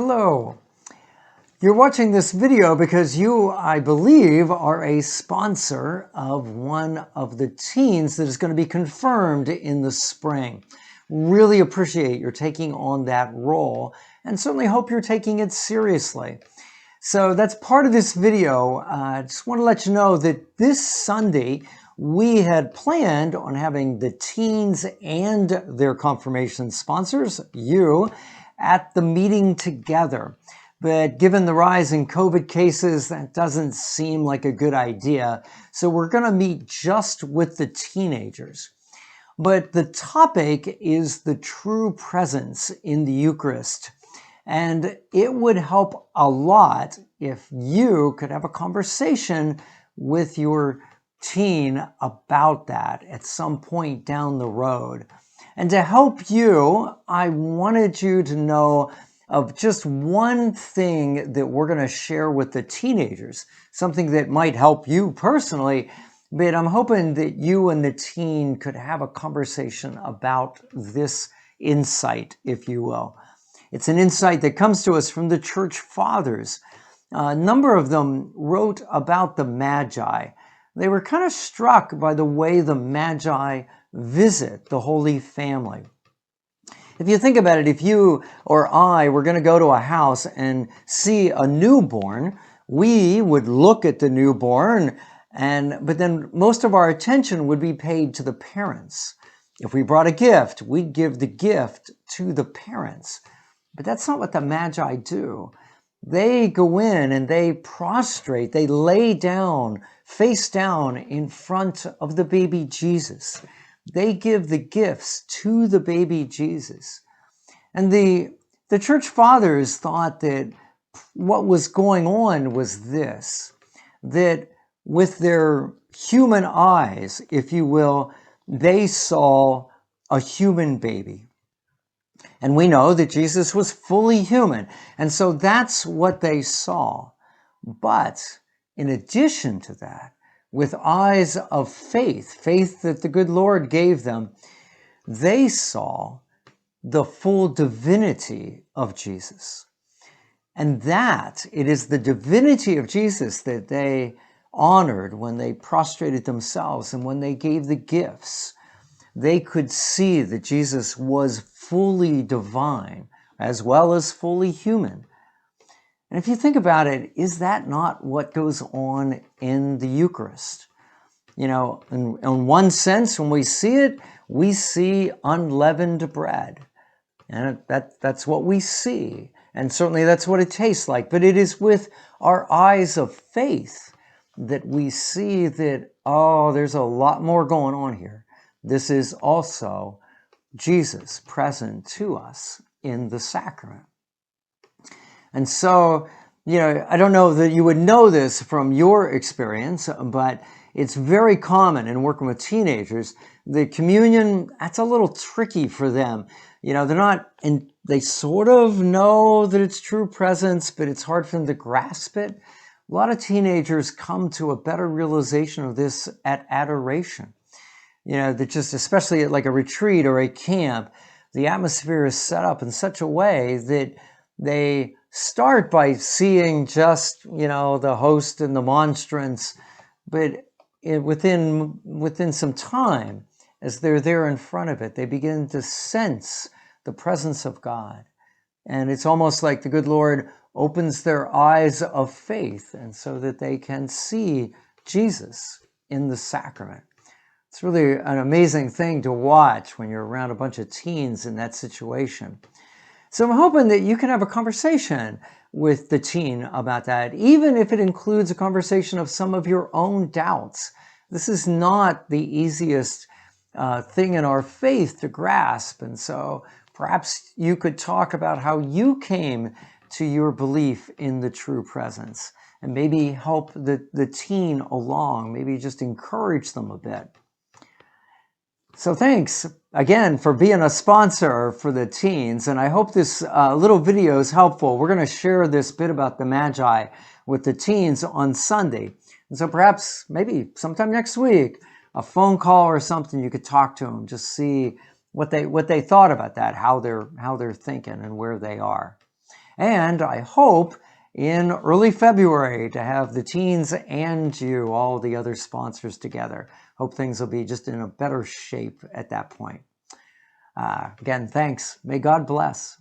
Hello. You're watching this video because you, I believe, are a sponsor of one of the teens that is going to be confirmed in the spring. Really appreciate your taking on that role and certainly hope you're taking it seriously. So that's part of this video. I just want to let you know that this Sunday we had planned on having the teens and their confirmation sponsors, you, at the meeting together. But given the rise in COVID cases, that doesn't seem like a good idea. So we're going to meet just with the teenagers. But the topic is the true presence in the Eucharist. And it would help a lot if you could have a conversation with your teen about that at some point down the road. And to help you, I wanted you to know of just one thing that we're going to share with the teenagers, something that might help you personally, but I'm hoping that you and the teen could have a conversation about this insight, if you will. It's an insight that comes to us from the church fathers. A number of them wrote about the Magi. They were kind of struck by the way the Magi visit the Holy Family. If you think about it, if you or I were going to go to a house and see a newborn, we would look at the newborn, but then most of our attention would be paid to the parents. If we brought a gift, we'd give the gift to the parents. But that's not what the Magi do. They go in and they prostrate, they lay down, face down in front of the baby Jesus. They give the gifts to the baby Jesus. And the church fathers thought that what was going on was this, that with their human eyes, if you will, they saw a human baby. And we know that Jesus was fully human. And so that's what they saw. But in addition to that, with eyes of faith that the good Lord gave them, they saw the full divinity of Jesus. And that it is the divinity of Jesus that they honored when they prostrated themselves and when they gave the gifts. They could see that Jesus was fully divine as well as fully human. And if you think about it, is that not what goes on in the Eucharist? You know, in one sense, when we see it, we see unleavened bread. And that's what we see. And certainly that's what it tastes like. But it is with our eyes of faith that we see that, oh, there's a lot more going on here. This is also Jesus present to us in the sacrament. And so, I don't know that you would know this from your experience, but it's very common in working with teenagers. The communion, that's a little tricky for them. They're not, and they sort of know that it's true presence, but it's hard for them to grasp it. A lot of teenagers come to a better realization of this at adoration. That just, especially at like a retreat or a camp, the atmosphere is set up in such a way that they start by seeing just, the host and the monstrance, but within some time, as they're there in front of it, they begin to sense the presence of God. And it's almost like the good Lord opens their eyes of faith, and so that they can see Jesus in the sacrament. It's really an amazing thing to watch when you're around a bunch of teens in that situation. So I'm hoping that you can have a conversation with the teen about that, even if it includes a conversation of some of your own doubts. This is not the easiest thing in our faith to grasp. And so perhaps you could talk about how you came to your belief in the true presence and maybe help the teen along, maybe just encourage them a bit. So thanks again for being a sponsor for the teens, and I hope this little video is helpful. We're going to share this bit about the Magi with the teens on Sunday. And so perhaps maybe sometime next week, a phone call or something, you could talk to them, just see what they thought about that, how they're thinking and where they are. And I hope in early February to have the teens and you, all the other sponsors together. Hope things will be just in a better shape at that point. Again, thanks. May God bless.